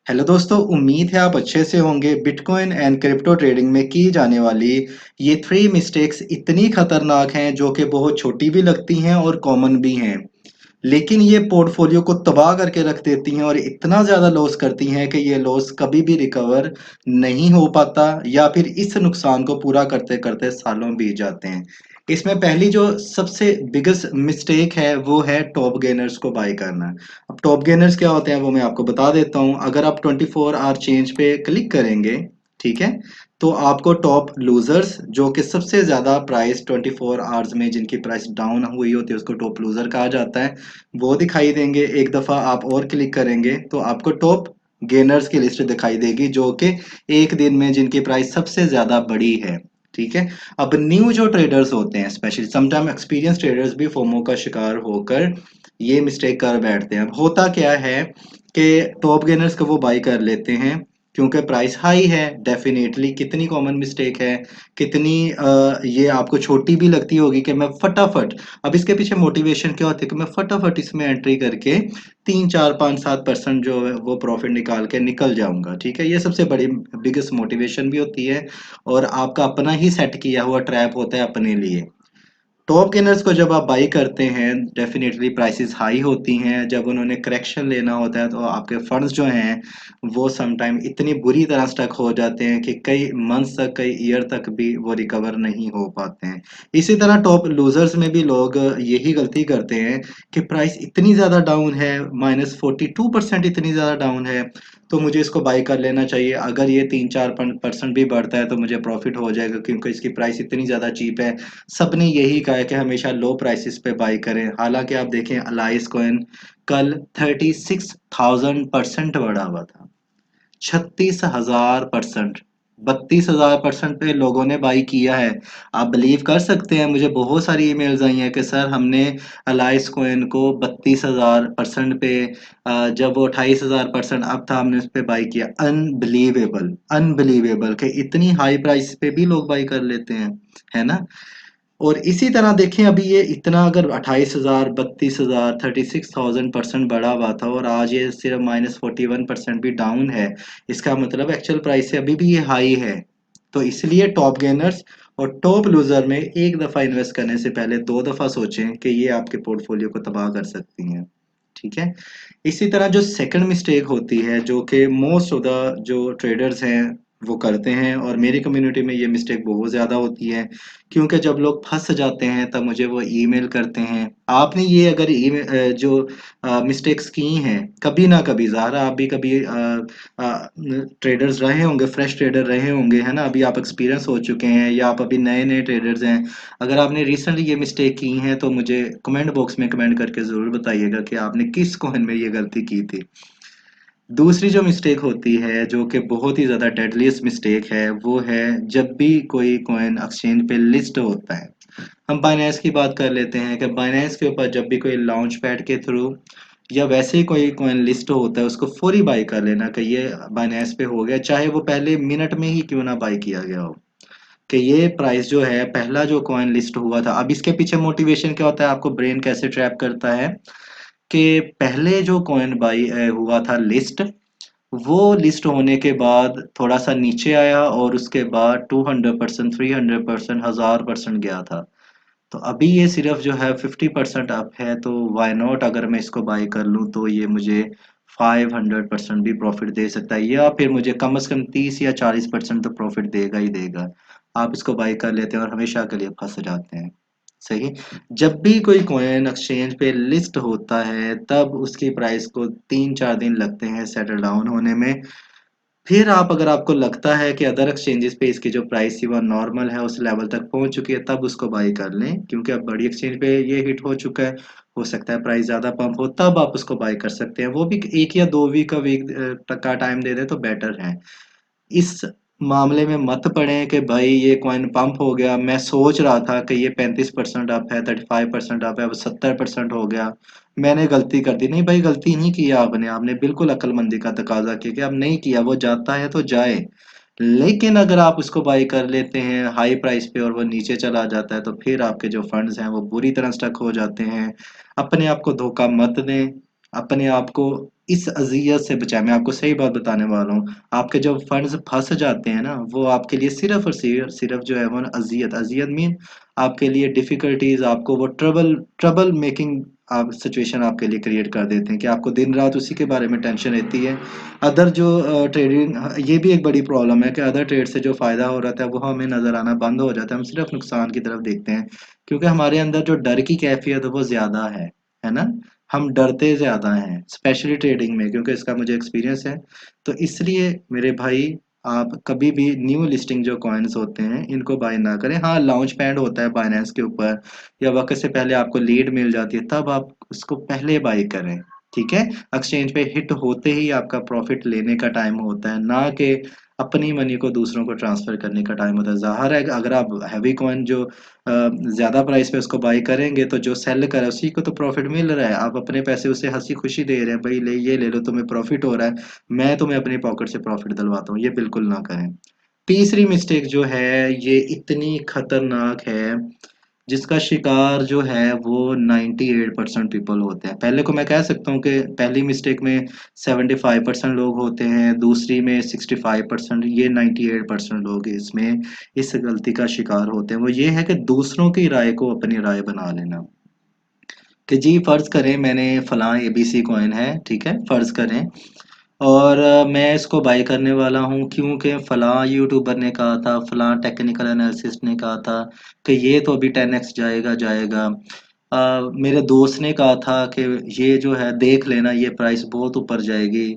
Hello दोस्तों, उम्मीद है आप अच्छे से होंगे। बिटकॉइन एंड क्रिप्टो ट्रेडिंग में की जाने वाली ये 3 मिस्टेक्स इतनी खतरनाक हैं जो कि बहुत छोटी भी लगती हैं और कॉमन भी हैं, लेकिन ये पोर्टफोलियो को तबाह करके रख देती हैं और इतना ज़्यादा लॉस करती हैं कि ये लॉस कभी भी रिकवर नहीं हो पाता या फिर इस नुकसान को पूरा करते करते सालों बीत जाते हैं। इसमें पहली जो सबसे बिगेस्ट मिस्टेक है वो है टॉप गेनर्स को बाय करना। अब टॉप गेनर्स क्या होते हैं वो मैं आपको बता देता हूँ। अगर आप 24 आवर चेंज पे क्लिक करेंगे, ठीक है, तो आपको टॉप लूजर्स जो कि सबसे ज़्यादा प्राइस 24 आवर्स में जिनकी प्राइस डाउन हुई होती है उसको टॉप लूजर कहा जाता है, वो दिखाई देंगे। एक दफ़ा आप और क्लिक करेंगे तो आपको टॉप गेनर्स की लिस्ट दिखाई देगी जो कि एक दिन में जिनकी प्राइस सबसे ज़्यादा बड़ी है। ठीक है। अब न्यू जो ट्रेडर्स होते हैं, स्पेशली समटाइम एक्सपीरियंस ट्रेडर्स भी फोमो का शिकार होकर ये मिस्टेक कर बैठते हैं। अब होता क्या है कि टॉप गेनर्स को वो बाई कर लेते हैं क्योंकि प्राइस हाई है। डेफिनेटली कितनी कॉमन मिस्टेक है, कितनी ये आपको छोटी भी लगती होगी कि मैं फटाफट, अब इसके पीछे मोटिवेशन क्या होती है कि मैं फटाफट इसमें एंट्री करके 3 4 5 7% जो है वो प्रॉफिट निकाल के निकल जाऊंगा। ठीक है, ये सबसे बड़ी बिगेस्ट मोटिवेशन भी होती है और आपका अपना ही सेट किया हुआ ट्रैप होता है अपने लिए। टॉप गेनर्स को जब आप बाई करते हैं डेफिनेटली प्राइसेस हाई होती हैं। जब उन्होंने करेक्शन लेना होता है तो आपके फंड्स जो हैं वो समटाइम इतनी बुरी तरह स्टक हो जाते हैं कि कई मंथ्स तक, कई ईयर तक भी वो रिकवर नहीं हो पाते हैं। इसी तरह टॉप लूजर्स में भी लोग यही गलती करते हैं कि प्राइस इतनी ज़्यादा डाउन है, -42% इतनी ज़्यादा डाउन है, तो मुझे इसको बाई कर लेना चाहिए। अगर ये 3 4% भी बढ़ता है तो मुझे प्रॉफिट हो जाएगा क्योंकि इसकी प्राइस इतनी ज़्यादा चीप है। सबने यही कहा है कि हमेशा लो प्राइसेस पे बाई करें। हालांकि आप देखें अलाइस कॉइन कल 36,000% बढ़ा हुआ था। 36,000%, 32,000% पे लोगों ने बाई किया है। आप बिलीव कर सकते हैं, मुझे बहुत सारी ईमेल्स आई हैं कि सर हमने अलाइस कॉइन को 32,000% पे जब वो 28,000% अब था हमने उस पर बाई किया। अनबिलीवेबल, अनबिलीवेबल कि इतनी हाई प्राइस पे भी लोग बाई कर लेते हैं, है ना। और इसी तरह देखें अभी ये इतना अगर 28,000, 32,000, 36,000% बढ़ा हुआ था और आज ये सिर्फ -41% भी डाउन है, इसका मतलब एक्चुअल प्राइस से अभी भी ये हाई है। तो इसलिए टॉप गेनर्स और टॉप लूजर में एक दफ़ा इन्वेस्ट करने से पहले दो दफ़ा सोचें कि ये आपके पोर्टफोलियो को तबाह कर सकती हैं। ठीक है। इसी तरह जो सेकंड मिस्टेक होती है जो कि मोस्ट ऑफ द जो ट्रेडर्स हैं वो करते हैं और मेरी कम्युनिटी में ये मिस्टेक बहुत ज़्यादा होती है, क्योंकि जब लोग फंस जाते हैं तब मुझे वो ईमेल करते हैं। आपने ये अगर जो मिस्टेक्स की हैं कभी ना कभी, ज़ाहिर है आप भी कभी ट्रेडर्स रहे होंगे, फ्रेश ट्रेडर रहे होंगे, है ना। अभी आप एक्सपीरियंस हो चुके हैं या आप अभी नए नए ट्रेडर्स हैं। अगर आपने रिसेंटली ये मिस्टेक की हैं तो मुझे कमेंट बॉक्स में कमेंट करके ज़रूर बताइएगा कि आपने किस कॉइन में ये गलती की थी। दूसरी जो मिस्टेक होती है जो कि बहुत ही ज़्यादा डेडलीस्ट मिस्टेक है वो है जब भी कोई कॉइन एक्सचेंज पे लिस्ट होता है। हम बाइनेंस की बात कर लेते हैं कि बाइनेंस के ऊपर जब भी कोई लॉन्च पैड के थ्रू या वैसे ही कोई कॉइन लिस्ट होता है उसको फौरी बाई कर लेना कि ये बाइनेंस पे हो गया, चाहे वो पहले मिनट में ही क्यों ना बाई किया गया हो। कि ये प्राइस जो है पहला जो कॉइन लिस्ट हुआ था, अब इसके पीछे मोटिवेशन क्या होता है, आपको ब्रेन कैसे ट्रैप करता है कि पहले जो कॉइन बाई हुआ था लिस्ट, वो लिस्ट होने के बाद थोड़ा सा नीचे आया और उसके बाद 200%, 300%, 1000% गया था। तो अभी ये सिर्फ जो है 50% अप है, तो वाई नॉट, अगर मैं इसको बाई कर लूँ तो ये मुझे 500% भी प्रॉफिट दे सकता है या फिर मुझे कम से कम 30 या 40% तो प्रॉफिट देगा ही देगा। आप इसको बाई कर लेते हैं और हमेशा के लिए फंस जाते हैं। सही। जब भी कोई कॉइन एक्सचेंज पे लिस्ट होता है तब उसकी प्राइस को 3 4 दिन लगते हैं सेटल डाउन होने में। फिर आप, अगर आपको लगता है कि अदर एक्सचेंजेस पे इसकी जो प्राइस थी वो नॉर्मल है, उस लेवल तक पहुंच चुकी है, तब उसको बाई कर लें क्योंकि अब बड़ी एक्सचेंज पे ये हिट हो चुका है। हो सकता है प्राइस ज़्यादा पंप हो, तब आप उसको बाई कर सकते हैं। वो भी 1 या 2 वीक का का टाइम दे दे तो बेटर है। इस मामले में मत पड़े कि भाई ये कॉइन पंप हो गया, मैं सोच रहा था कि ये 35% अप है, 35% अप है, अब 70% हो गया, मैंने गलती कर दी। नहीं भाई, गलती नहीं किया आपने, आपने बिल्कुल अक्लमंदी का तकाजा किया कि अब नहीं किया, वो जाता है तो जाए। लेकिन अगर आप उसको बाई कर लेते हैं हाई प्राइस पे और वो नीचे चला जाता है तो फिर आपके जो फंड्स हैं वो बुरी तरह स्टक हो जाते हैं। अपने आप को धोखा मत दें। अपने आप को इस अज़ियत से बचाएँ। मैं आपको सही बात बताने वाला हूँ। आपके जो फंड्स फँस जाते हैं ना, वो आपके लिए सिर्फ़ और सिर्फ़ जो है वो ना अज़ियत अज़ियत मीन आपके लिए डिफ़िकल्टीज़, आपको वो ट्रबल ट्रबल मेकिंग आप सिचुएशन आपके लिए क्रिएट कर देते हैं कि आपको दिन-रात उसी के बारे में टेंशन रहती है। अदर जो ट्रेडिंग ये भी एक बड़ी प्रॉब्लम है कि अदर ट्रेड से जो फ़ायदा हो रहा था, वो हमें नज़र आना बंद हो जाता है। हम सिर्फ़ नुकसान की तरफ देखते हैं, क्योंकि हमारे अंदर जो डर की कैफ़ियत है, वो ज़्यादा है ना? हम डरते ज़्यादा हैं, स्पेशली ट्रेडिंग में, क्योंकि इसका मुझे एक्सपीरियंस है। तो इसलिए मेरे भाई, आप कभी भी न्यू लिस्टिंग जो कॉइन्स होते हैं, इनको बाय ना करें। हाँ, लॉन्च पैड होता है बायनेंस के ऊपर या वक़्त से पहले आपको लीड मिल जाती है, तब आप उसको पहले बाय करें, ठीक है? एक्सचेंज पे हिट होते ही आपका प्रॉफ़िट लेने का टाइम होता है, ना कि अपनी मनी को दूसरों को ट्रांसफ़र करने का टाइम होता है। ज़ाहिर है, अगर आप हेवी कॉइन जो ज़्यादा प्राइस पे उसको बाय करेंगे, तो जो सेल कर रहा है उसी को तो प्रॉफिट मिल रहा है। आप अपने पैसे उसे हँसी खुशी दे रहे हैं, भाई ले ये ले लो, तुम्हें प्रॉफिट हो रहा है, मैं तुम्हें अपनी पॉकेट से प्रॉफिट दिलवाता हूँ। ये बिल्कुल ना करें। तीसरी मिस्टेक जो है, ये इतनी खतरनाक है, जिसका शिकार जो है वो 98% पीपल होते हैं। पहले को मैं कह सकता हूँ कि पहली मिस्टेक में 75% लोग होते हैं, दूसरी में 65%, ये 98% लोग इसमें इस गलती का शिकार होते हैं। वो ये है कि दूसरों की राय को अपनी राय बना लेना। कि जी फ़र्ज़ करें मैंने फलाँ एबीसी कॉइन है, ठीक है? फ़र्ज़ करें और मैं इसको बाय करने वाला हूँ क्योंकि फलाँ यूट्यूबर ने कहा था, फलाँ टेक्निकल एनालिसिस्ट ने कहा था कि ये तो अभी 10x जाएगा जाएगा। मेरे दोस्त ने कहा था कि ये जो है देख लेना, ये प्राइस बहुत ऊपर जाएगी।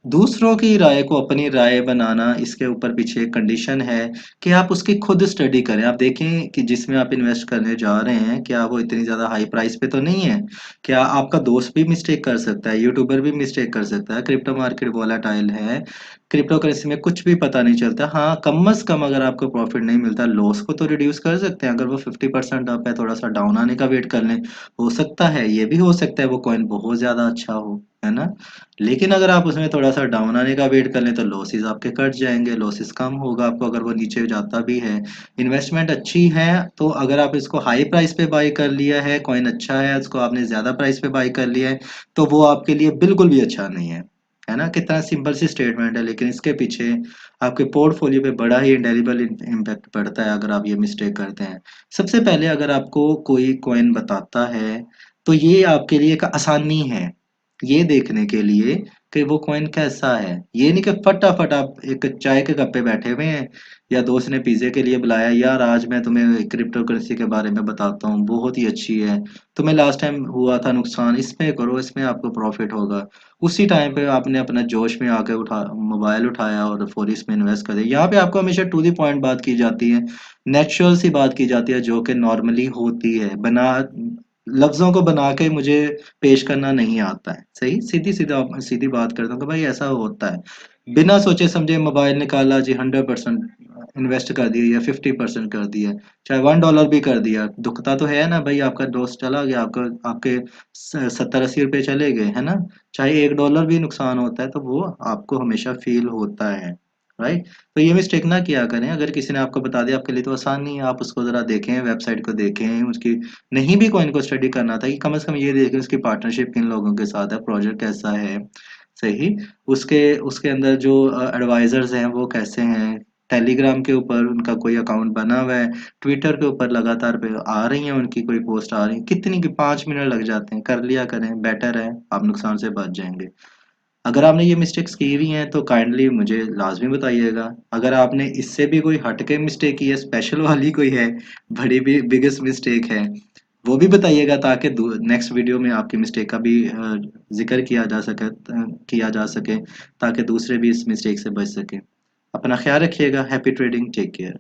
दूसरों की राय को अपनी राय बनाना, इसके ऊपर पीछे एक कंडीशन है कि आप उसकी खुद स्टडी करें। आप देखें कि जिसमें आप इन्वेस्ट करने जा रहे हैं, क्या वो इतनी ज़्यादा हाई प्राइस पे तो नहीं है? क्या आपका दोस्त भी मिस्टेक कर सकता है, यूट्यूबर भी मिस्टेक कर सकता है, क्रिप्टो मार्केट वोलेटाइल है, क्रिप्टो करेंसी में कुछ भी पता नहीं चलता। हाँ, कम से कम अगर आपको प्रॉफिट नहीं मिलता, लॉस को तो रिड्यूस कर सकते हैं। अगर वो 50% अप है, थोड़ा-सा डाउन आने का वेट कर लें। हो सकता है, ये भी हो सकता है वो कॉइन बहुत ज़्यादा अच्छा हो, है ना? लेकिन अगर आप उसमें थोड़ा-सा डाउन आने का वेट कर लें, तो लॉसेस आपके कट जाएँगे, लॉसेस कम होगा आपको अगर वो नीचे जाता भी है। इन्वेस्टमेंट अच्छी है, तो अगर आप इसको हाई प्राइस पे बाय कर लिया है, कॉइन अच्छा है, उसको आपने ज़्यादा प्राइस पे बाय कर लिया है, तो वो आपके लिए बिल्कुल भी अच्छा नहीं है। है ना? कितना सिंपल सी स्टेटमेंट है, लेकिन इसके पीछे आपके पोर्टफोलियो पे बड़ा ही इंडेलिबल इम्पैक्ट पड़ता है अगर आप ये मिस्टेक करते हैं। सबसे पहले अगर आपको कोई कॉइन बताता है, तो ये आपके लिए एक आसानी है। ये देखने के लिए कि वो कॉइन कैसा है। ये नहीं कि फटाफट आप एक चाय के कप पे बैठे हुए हैं या दोस्त ने पिज़्ज़े के लिए बुलाया, यार आज मैं तुम्हें क्रिप्टो करेंसी के बारे में बताता हूँ, बहुत ही अच्छी है। तुम्हें लास्ट टाइम हुआ था नुकसान, इसमें करो, इसमें आपको प्रॉफिट होगा। उसी टाइम पे आपने अपना जोश में आके मोबाइल उठाया और फौरी इसमें इन्वेस्ट कर दिया। यहाँ पे आपको हमेशा टू द पॉइंट बात की जाती है, नेचुरल सी बात की जाती है जो कि नॉर्मली होती है। बना लफ्ज़ों को बना के मुझे पेश करना नहीं आता है। सही? सीधी बात करता हूँ कि भाई ऐसा होता है। बिना सोचे समझे मोबाइल निकाला जी, 100% इन्वेस्ट कर दिया या 50% कर दिया, चाहे $1 भी कर दिया। दुखता तो है ना भाई, आपका दोस्त चला गया, आपका आपके 70-80 रुपए चले गए, है ना? चाहे $1 भी नुकसान होता है, तो वो आपको हमेशा फ़ील होता है, राइट? तो ये मिस्टेक ना किया करें। अगर किसी ने आपको बता दिया, आपके लिए तो आसान नहीं है, आप उसको ज़रा देखें, वेबसाइट को देखें, उसकी नहीं भी कॉइन को स्टडी करना था कि कम से कम ये देखें उसकी पार्टनरशिप किन लोगों के साथ है, प्रोजेक्ट कैसा है, सही। उसके उसके अंदर जो एडवाइजर्स हैं वो कैसे हैं, टेलीग्राम के ऊपर उनका कोई अकाउंट बना हुआ है, ट्विटर के ऊपर लगातार पे आ रही हैं उनकी कोई पोस्ट आ रही है, कितनी की 5 मिनट लग जाते हैं, कर लिया करें, बेटर है, आप नुकसान से बच जाएंगे। अगर आपने ये मिस्टेक्स की हुई हैं तो काइंडली मुझे लाजमी बताइएगा। अगर आपने इससे भी कोई हट के मिस्टेक की है, स्पेशल वाली कोई है, बड़ी भी बिगेस्ट मिस्टेक है, वो भी बताइएगा ताकि नेक्स्ट वीडियो में आपकी मिस्टेक का भी जिक्र किया जा सके, ताकि दूसरे भी इस मिस्टेक से बच सके। अपना ख्याल रखिएगा। Happy trading, take care.